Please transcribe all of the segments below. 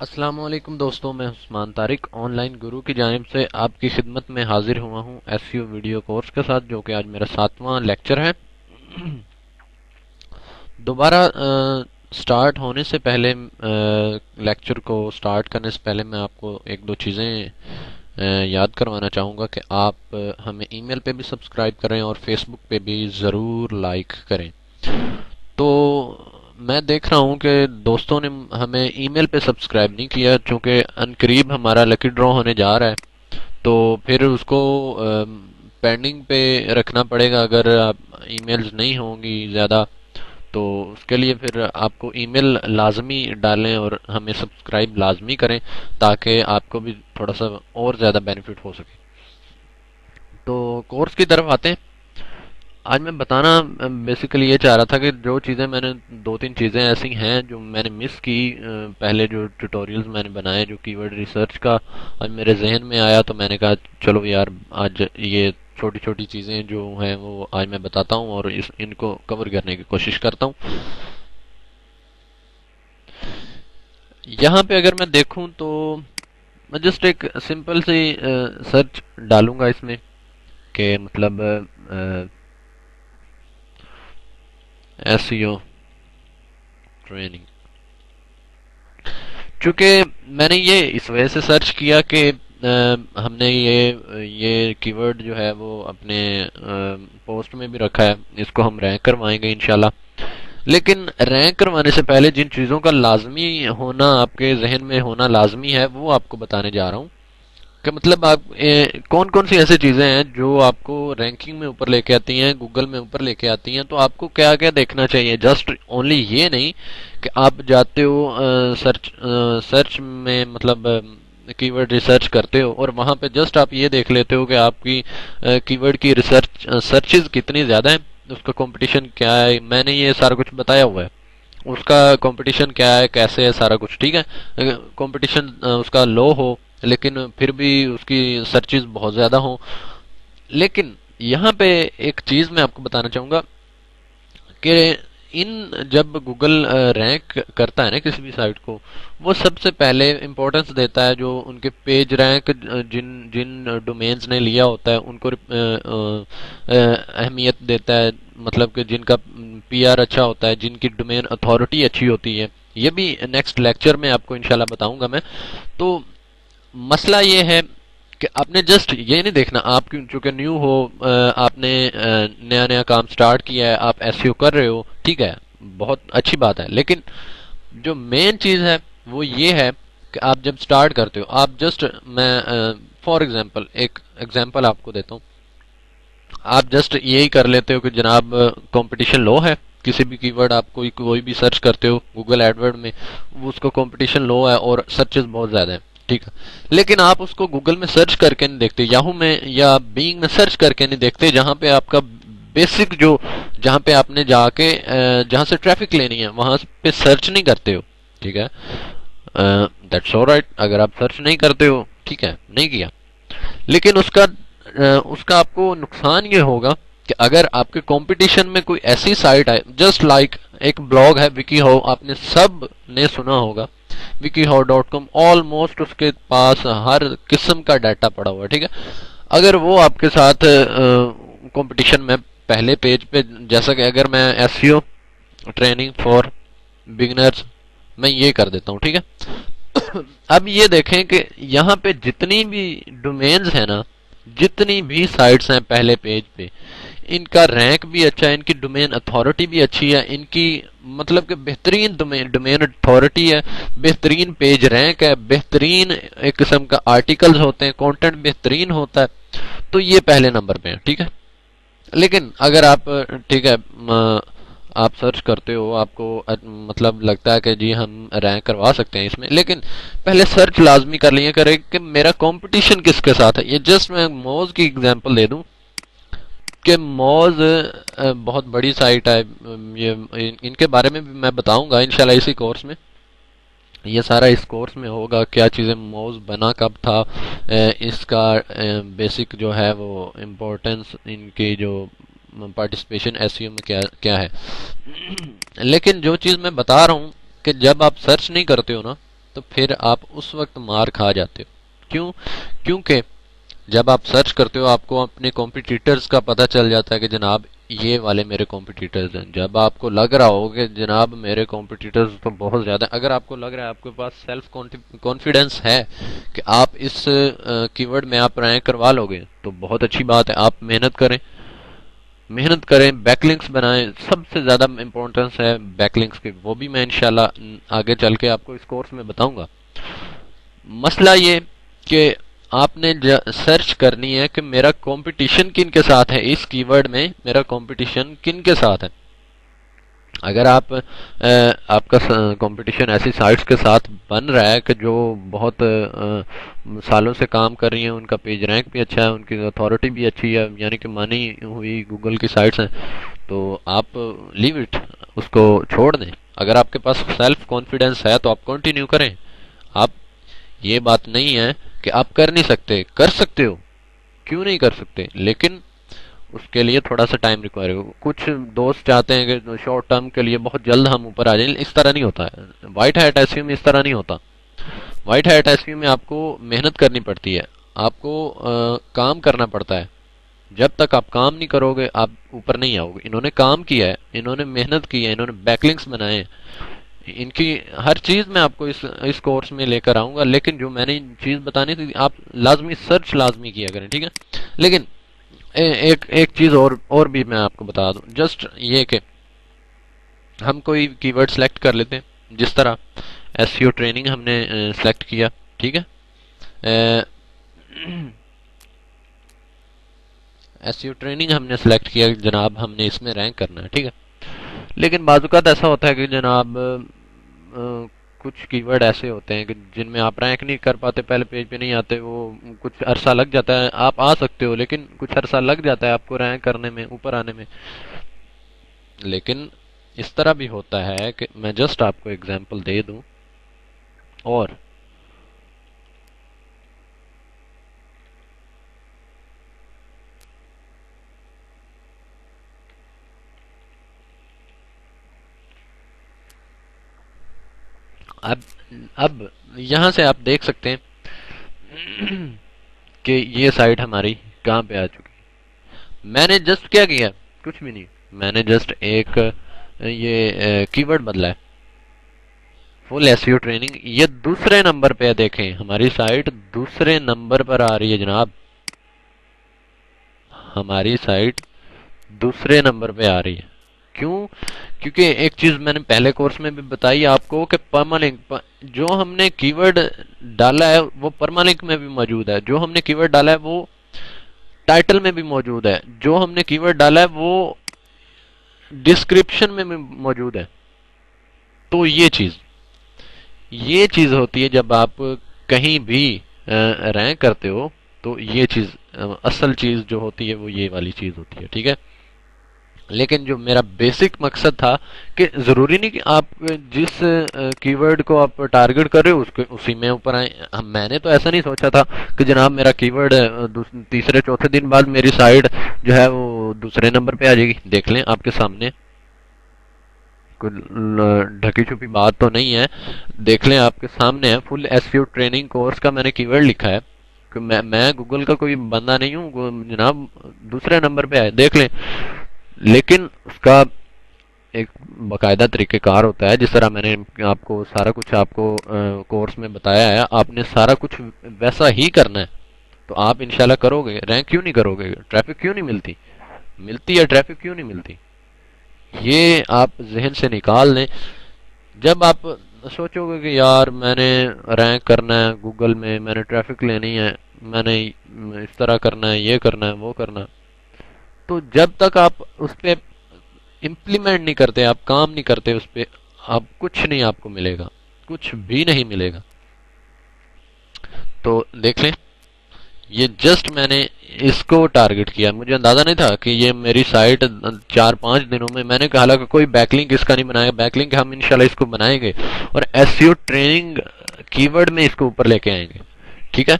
السلام علیکم دوستوں، میں عثمان طارق آن لائن گرو کی جانب سے آپ کی خدمت میں حاضر ہوا ہوں ایس ویڈیو کورس کے ساتھ، جو کہ آج میرا 7واں لیکچر ہے۔ دوبارہ سٹارٹ ہونے سے پہلے، لیکچر کو سٹارٹ کرنے سے پہلے میں آپ کو ایک دو چیزیں یاد کروانا چاہوں گا کہ آپ ہمیں ای میل پہ بھی سبسکرائب کریں اور فیس بک پہ بھی ضرور لائک کریں۔ تو میں دیکھ رہا ہوں کہ دوستوں نے ہمیں ای میل پہ سبسکرائب نہیں کیا، چونکہ ان قریب ہمارا لکی ڈرا ہونے جا رہا ہے، تو پھر اس کو پینڈنگ پہ رکھنا پڑے گا اگر آپ ای میلز نہیں ہوں گی زیادہ، تو اس کے لیے پھر آپ کو ای میل لازمی ڈالیں اور ہمیں سبسکرائب لازمی کریں تاکہ آپ کو بھی تھوڑا سا اور زیادہ بینیفٹ ہو سکے۔ تو کورس کی طرف آتے ہیں۔ آج میں بتانا بیسیکلی یہ چاہ رہا تھا کہ جو چیزیں میں نے دو تین چیزیں ایسی ہیں جو میں نے مس کی، پہلے جو ٹیوٹوریلز میں نے بنائے جو کی ورڈ ریسرچ کا، آج میرے ذہن میں آیا تو میں نے کہا چلو یار آج یہ چھوٹی چھوٹی چیزیں جو ہیں وہ آج میں بتاتا ہوں اور ان کو کور کرنے کی کوشش کرتا ہوں۔ یہاں پہ اگر میں دیکھوں تو میں جسٹ ایک سمپل سی سرچ ڈالوں گا اس میں کہ مطلب ایس ای او ٹریننگ، چونکہ میں نے یہ اس وجہ سے سرچ کیا کہ ہم نے یہ کی ورڈ جو ہے وہ اپنے پوسٹ میں بھی رکھا ہے، اس کو ہم رینک کروائیں گے انشاءاللہ۔ لیکن رینک کروانے سے پہلے جن چیزوں کا لازمی ہونا آپ کے ذہن میں ہونا لازمی ہے وہ آپ کو بتانے جا رہا ہوں کہ مطلب آپ کون کون سی ایسی چیزیں ہیں جو آپ کو رینکنگ میں اوپر لے کے آتی ہیں، گوگل میں اوپر لے کے آتی ہیں۔ تو آپ کو کیا کیا دیکھنا چاہیے، جسٹ اونلی یہ نہیں کہ آپ جاتے ہو سرچ میں مطلب کی ورڈ ریسرچ کرتے ہو اور وہاں پہ جسٹ آپ یہ دیکھ لیتے ہو کہ آپ کی کی ورڈ کی ریسرچ سرچز کتنی زیادہ ہیں، اس کا کمپٹیشن کیا ہے۔ میں نے یہ سارا کچھ بتایا ہوا ہے، اس کا کمپٹیشن کیا ہے، کیسے ہے، سارا کچھ ٹھیک ہے۔ کمپٹیشن اس کا لو ہو لیکن پھر بھی اس کی سرچز بہت زیادہ ہوں۔ لیکن یہاں پہ ایک چیز میں آپ کو بتانا چاہوں گا کہ ان جب گوگل رینک کرتا ہے نا کسی بھی سائٹ کو، وہ سب سے پہلے امپورٹنس دیتا ہے جو ان کے پیج رینک جن جن ڈومینز نے لیا ہوتا ہے ان کو اہمیت دیتا ہے، مطلب کہ جن کا پی آر اچھا ہوتا ہے، جن کی ڈومین اتھارٹی اچھی ہوتی ہے۔ یہ بھی نیکسٹ لیکچر میں آپ کو انشاءاللہ بتاؤں گا میں۔ تو مسئلہ یہ ہے کہ آپ نے جسٹ یہ نہیں دیکھنا، آپ چونکہ نیو ہو، آپ نے نیا نیا کام سٹارٹ کیا ہے، آپ ایس ای او کر رہے ہو، ٹھیک ہے، بہت اچھی بات ہے۔ لیکن جو مین چیز ہے وہ یہ ہے کہ آپ جب سٹارٹ کرتے ہو، آپ جسٹ میں فار ایگزامپل ایک ایگزامپل آپ کو دیتا ہوں، آپ جسٹ یہی کر لیتے ہو کہ جناب کمپٹیشن لو ہے، کسی بھی کی ورڈ آپ کوئی بھی سرچ کرتے ہو گوگل ایڈورڈ میں، اس کو کمپٹیشن لو ہے اور سرچز بہت زیادہ ہیں، ٹھیک ہے۔ لیکن آپ اس کو گوگل میں سرچ کر کے نہیں دیکھتے، یاہو میں یا بینگ میں سرچ کر کے نہیں دیکھتے، جہاں پہ آپ کا بیسک جہاں پہ آپ نے جا کے جہاں سے ٹریفک لینی ہے وہاں پہ سرچ نہیں کرتے ہو، ٹھیک ہے۔ دیٹس آل رائٹ، اگر آپ سرچ نہیں کرتے ہو، ٹھیک ہے، نہیں کیا، لیکن اس کا آپ کو نقصان یہ ہوگا کہ اگر آپ کے کمپٹیشن میں کوئی ایسی سائٹ ہے، جسٹ لائک ایک بلاگ ہے وکی ہاؤ، آپ نے سب نے سنا ہوگا وکی ہاؤ ڈاٹ کام، آلموسٹ اس کے پاس ہر قسم کا ڈیٹا پڑا ہوا ہے، ٹھیک ہے۔ اگر وہ آپ کے ساتھ کمپٹیشن میں پہلے پیج پہ، جیسا کہ اگر میں S C O training for beginners میں یہ کر دیتا ہوں، ٹھیک ہے۔ اب یہ دیکھیں کہ یہاں پہ جتنی بھی ڈومینز ہیں نا، جتنی بھی سائٹس ہیں پہلے پیج پہ، ان کا رینک بھی اچھا ہے، ان کی ڈومین اتھارٹی بھی اچھی ہے، ان کی مطلب کہ بہترین ڈومین اتھارٹی ہے، بہترین پیج رینک ہے، بہترین ایک قسم کا آرٹیکلز ہوتے ہیں، کانٹینٹ بہترین ہوتا ہے، تو یہ پہلے نمبر پہ ہے، ٹھیک ہے۔ لیکن اگر آپ ٹھیک ہے آپ سرچ کرتے ہو، آپ کو مطلب لگتا ہے کہ جی ہم رینک کروا سکتے ہیں اس میں، لیکن پہلے سرچ لازمی کر لیا کرے کہ میرا کمپٹیشن کس کے ساتھ ہے۔ یہ جسٹ میں موز کی اگزامپل دے دوں کہ موز بہت بڑی سائٹ ہے، یہ ان کے بارے میں بھی میں بتاؤں گا انشاءاللہ اسی کورس میں، یہ سارا اس کورس میں ہوگا، کیا چیزیں موز بنا کب تھا، اس کا بیسک جو ہے وہ امپورٹنس، ان کی جو پارٹیسپیشن ایس ای او میں کیا ہے۔ لیکن جو چیز میں بتا رہا ہوں کہ جب آپ سرچ نہیں کرتے ہو نا، تو پھر آپ اس وقت مار کھا جاتے ہو. کیوں؟ کیونکہ جب آپ سرچ کرتے ہو آپ کو اپنے کمپٹیٹرز کا پتہ چل جاتا ہے کہ جناب یہ والے میرے کمپٹیٹرز ہیں. جب آپ کو لگ رہا ہو کہ جناب میرے کمپٹیٹرز تو بہت زیادہ ہیں، اگر آپ کو لگ رہا ہے آپ کے پاس سیلف کانفیڈنس ہے کہ آپ اس کی ورڈ میں آپ رینک کروا لو گے، تو بہت اچھی بات ہے. آپ محنت کریں، محنت کریں، بیک لنکس بنائیں. سب سے زیادہ امپورٹنس ہے بیک لنکس کی، وہ بھی میں انشاءاللہ آگے چل کے آپ کو اس کورس میں بتاؤں گا. مسئلہ یہ کہ آپ نے سرچ کرنی ہے کہ میرا کمپٹیشن کن کے ساتھ ہے، اس کی ورڈ میں میرا کمپٹیشن کن کے ساتھ ہے. اگر آپ کا کمپٹیشن ایسی سائٹس کے ساتھ بن رہا ہے کہ جو بہت سالوں سے کام کر رہی ہیں، ان کا پیج رینک بھی اچھا ہے، ان کی اتھارٹی بھی اچھی ہے، یعنی کہ مانی ہوئی گوگل کی سائٹس ہیں، تو آپ لیو اٹ، اس کو چھوڑ دیں. اگر آپ کے پاس سیلف کانفیڈنس ہے تو آپ کنٹینیو کریں. آپ، یہ بات نہیں ہے کہ آپ کر نہیں سکتے، کر سکتے ہو، کیوں نہیں کر سکتے، لیکن اس کے لیے تھوڑا سا ٹائم ریکوائر ہے. کچھ دوست چاہتے ہیں کہ شارٹ ٹرم کے لیے بہت جلد ہم اوپر آ جائیں، اس طرح نہیں ہوتا ہے. وائٹ ہیٹ ایس میں اس طرح نہیں ہوتا. وائٹ ہیٹ ایس میں آپ کو محنت کرنی پڑتی ہے، آپ کو کام کرنا پڑتا ہے. جب تک آپ کام نہیں کرو گے آپ اوپر نہیں آؤ گے. انہوں نے کام کیا ہے، انہوں نے محنت کی ہے، انہوں نے بیک لنکس بنائے ہیں. ان کی ہر چیز میں آپ کو اس کورس میں لے کر آؤں گا، لیکن جو میں نے چیز بتانی تھی آپ لازمی سرچ لازمی کیا کریں، ٹھیک ہے. لیکن ایک چیز اور بھی میں آپ کو بتا دوں، جسٹ یہ کہ ہم کوئی کی ورڈ سلیکٹ کر لیتے ہیں، جس طرح ایس سی او ٹریننگ ہم نے سلیکٹ کیا، ٹھیک ہے. ایس سی او ٹریننگ ہم نے سلیکٹ کیا جناب، ہم نے اس میں رینک کرنا ہے، ٹھیک ہے. لیکن بعض اوقات ایسا ہوتا ہے کہ جناب کچھ کی ورڈ ایسے ہوتے ہیں کہ جن میں آپ رینک نہیں کر پاتے، پہلے پیج پہ نہیں آتے، وہ کچھ عرصہ لگ جاتا ہے. آپ آ سکتے ہو لیکن کچھ عرصہ لگ جاتا ہے آپ کو رینک کرنے میں، اوپر آنے میں. لیکن اس طرح بھی ہوتا ہے کہ میں جسٹ آپ کو اگزامپل دے دوں. اور اب یہاں سے آپ دیکھ سکتے ہیں کہ یہ سائٹ ہماری کہاں پہ آ چکی. میں نے جسٹ کیا کیا، کچھ بھی نہیں، میں نے جسٹ ایک یہ کی ورڈ بدلا ہے، فل ایس ای او ٹریننگ. یہ دوسرے نمبر پہ دیکھیں، ہماری سائٹ دوسرے نمبر پر آ رہی ہے جناب. ہماری سائٹ دوسرے نمبر پہ آ رہی ہے. کیوں؟ کیونکہ ایک چیز میں نے پہلے کورس میں بھی بتائی آپ کو کہ پرمالنک جو ہم نے کی ورڈ ڈالا ہے وہ پرمالنک میں بھی موجود ہے، جو ہم نے کی ورڈ ڈالا ہے وہ ٹائٹل میں بھی موجود ہے، جو ہم نے کی ورڈ ڈالا ہے وہ ڈسکرپشن میں بھی موجود ہے. تو یہ چیز ہوتی ہے جب آپ کہیں بھی رینک کرتے ہو، تو یہ چیز اصل چیز جو ہوتی ہے وہ یہ والی چیز ہوتی ہے، ٹھیک ہے. لیکن جو میرا بیسک مقصد تھا کہ ضروری نہیں کہ آپ جس کی ورڈ کو آپ ٹارگٹ کر رہے ہو اسی میں اوپر آئیں. میں نے تو ایسا نہیں سوچا تھا کہ جناب میرا کی ورڈ تیسرے چوتھے دن بعد میری سائٹ جو ہے وہ دوسرے نمبر پہ آ جائے گی. دیکھ لیں آپ کے سامنے، کوئی ڈھکی چھپی بات تو نہیں ہے، دیکھ لیں آپ کے سامنے ہے. فل ایس ای او ٹریننگ کورس کا میں نے کی ورڈ لکھا ہے کہ میں گوگل کا کوئی بندہ نہیں ہوں جناب، دوسرے نمبر پہ آئے، دیکھ لیں. لیکن اس کا ایک باقاعدہ طریقہ کار ہوتا ہے، جس طرح میں نے آپ کو سارا کچھ آپ کو کورس میں بتایا ہے، آپ نے سارا کچھ ویسا ہی کرنا ہے تو آپ انشاءاللہ کرو گے. رینک کیوں نہیں کرو گے؟ ٹریفک کیوں نہیں ملتی ہے، ٹریفک کیوں نہیں ملتی؟ یہ آپ ذہن سے نکال لیں. جب آپ سوچو گے کہ یار میں نے رینک کرنا ہے گوگل میں نے ٹریفک لینی ہے، میں نے اس طرح کرنا ہے، یہ کرنا ہے، وہ کرنا ہے، تو جب تک آپ اس پہ امپلیمنٹ نہیں کرتے، آپ کام نہیں کرتے اس پہ، آپ کچھ نہیں آپ کو ملے گا، کچھ بھی نہیں ملے گا. تو دیکھ لیں، یہ جسٹ میں نے اس کو ٹارگٹ کیا. مجھے اندازہ نہیں تھا کہ یہ میری سائٹ 4-5 دنوں میں نے کہا حالانکہ کوئی بیک لنک اس کا نہیں بنایا. بیک لنک ہم انشاءاللہ اس کو بنائیں گے اور ایس سی او ٹریننگ کی ورڈ میں اس کو اوپر لے کے آئیں گے، ٹھیک ہے.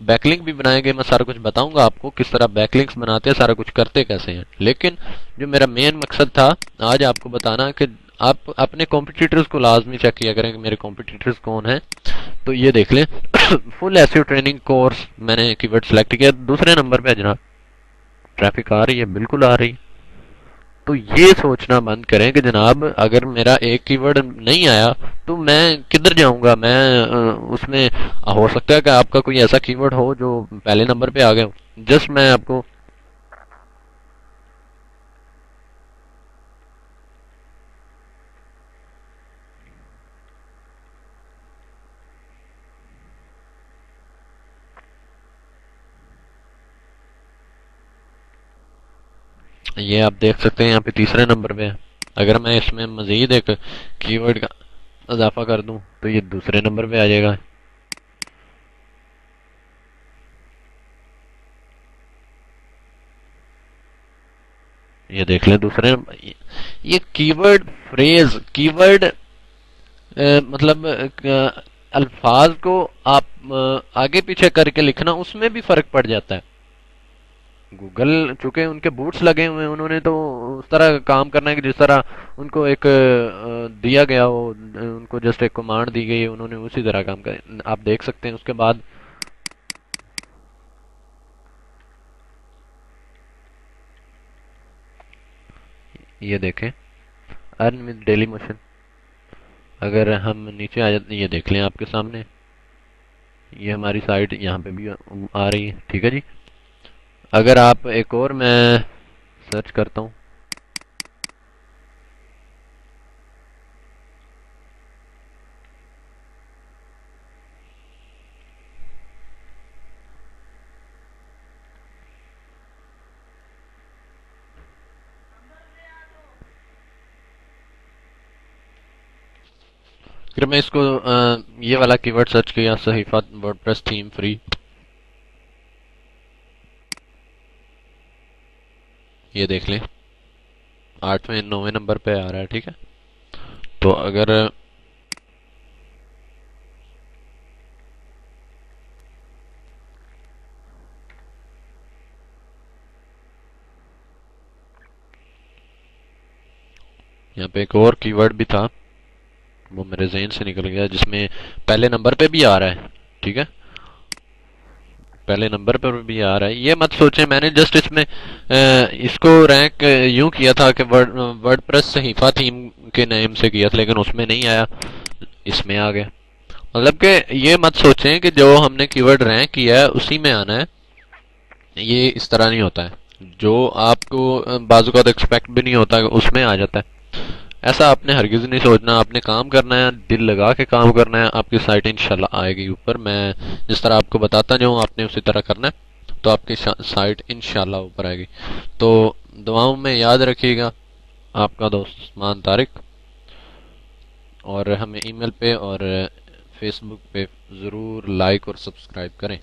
بیک لنک بھی بنائیں گے، میں سارا کچھ بتاؤں گا آپ کو کس طرح بیک لنکس بناتے ہیں، سارا کچھ کرتے کیسے ہیں. لیکن جو میرا مین مقصد تھا آج آپ کو بتانا کہ آپ اپنے کمپٹیٹرز کو لازمی چیک کیا کریں کہ میرے کمپٹیٹرز کون ہیں. تو یہ دیکھ لیں فل ایسیو ٹریننگ کورس میں نے کی ورڈ سلیکٹ کیا. دوسرے نمبر پہ جناب ٹریفک آ رہی ہے، بالکل آ رہی ہے. تو یہ سوچنا بند کریں کہ جناب اگر میرا ایک کی ورڈ نہیں آیا تو میں کدھر جاؤں گا. میں اس میں ہو سکتا ہے کہ آپ کا کوئی ایسا کی ورڈ ہو جو پہلے نمبر پہ آ گیا ہو. جسٹ میں آپ کو یہ آپ دیکھ سکتے ہیں یہاں پہ تیسرے نمبر پہ ہے. اگر میں اس میں مزید ایک کی ورڈ کا اضافہ کر دوں تو یہ دوسرے نمبر پہ آ جائے گا. یہ دیکھ لیں دوسرے نمبر. یہ کی ورڈ فریز کی ورڈ مطلب الفاظ کو آپ آگے پیچھے کر کے لکھنا اس میں بھی فرق پڑ جاتا ہے. گوگل چونکہ ان کے بوٹس لگے ہوئے ہیں، انہوں نے تو اس طرح کام کرنا ہے کہ جس طرح ان کو ایک دیا گیا ہو، ان کو جسٹ ایک کمانڈ دی گئی ہے، انہوں نے اسی طرح کام کرا. آپ دیکھ سکتے ہیں اس کے بعد یہ دیکھیں ارن ود ڈیلی موشن. اگر ہم نیچے آ جاتے ہیں یہ دیکھ لیں آپ کے سامنے یہ ہماری سائٹ یہاں پہ بھی آ رہی ہے. ٹھیک ہے جی. اگر آپ ایک اور میں سرچ کرتا ہوں پھر میں اس کو یہ والا کی ورڈ سرچ کیا صحیفہ ورڈپریس تھیم فری. یہ دیکھ لیں 8ویں 9ویں نمبر پہ آ رہا ہے. ٹھیک ہے. تو اگر یہاں پہ ایک اور کی ورڈ بھی تھا وہ میرے ذہن سے نکل گیا جس میں پہلے نمبر پہ بھی آ رہا ہے. ٹھیک ہے. پہلے نمبر پر بھی آ رہا ہے. یہ مت سوچیں میں نے جسٹ اس میں اس کو رینک یوں کیا تھا کہ ورڈ پریس صحیفہ تھیم کے نیم سے کیا تھا لیکن اس میں نہیں آیا، اس میں آ گیا. مطلب کہ یہ مت سوچیں کہ جو ہم نے کی ورڈ رینک کیا ہے اسی میں آنا ہے. یہ اس طرح نہیں ہوتا ہے. جو آپ کو بعض اوقات ایکسپیکٹ بھی نہیں ہوتا کہ اس میں آ جاتا ہے. ایسا آپ نے ہرگز نہیں سوچنا. آپ نے کام کرنا ہے، دل لگا کے کام کرنا ہے. آپ کی سائٹ انشاءاللہ آئے گی اوپر. میں جس طرح آپ کو بتاتا جاؤں آپ نے اسی طرح کرنا ہے تو آپ کی سائٹ انشاءاللہ اوپر آئے گی. تو دعاؤں میں یاد رکھیے گا. آپ کا دوست عثمان طارق. اور ہمیں ای میل پہ اور فیس بک پہ ضرور لائک اور سبسکرائب کریں.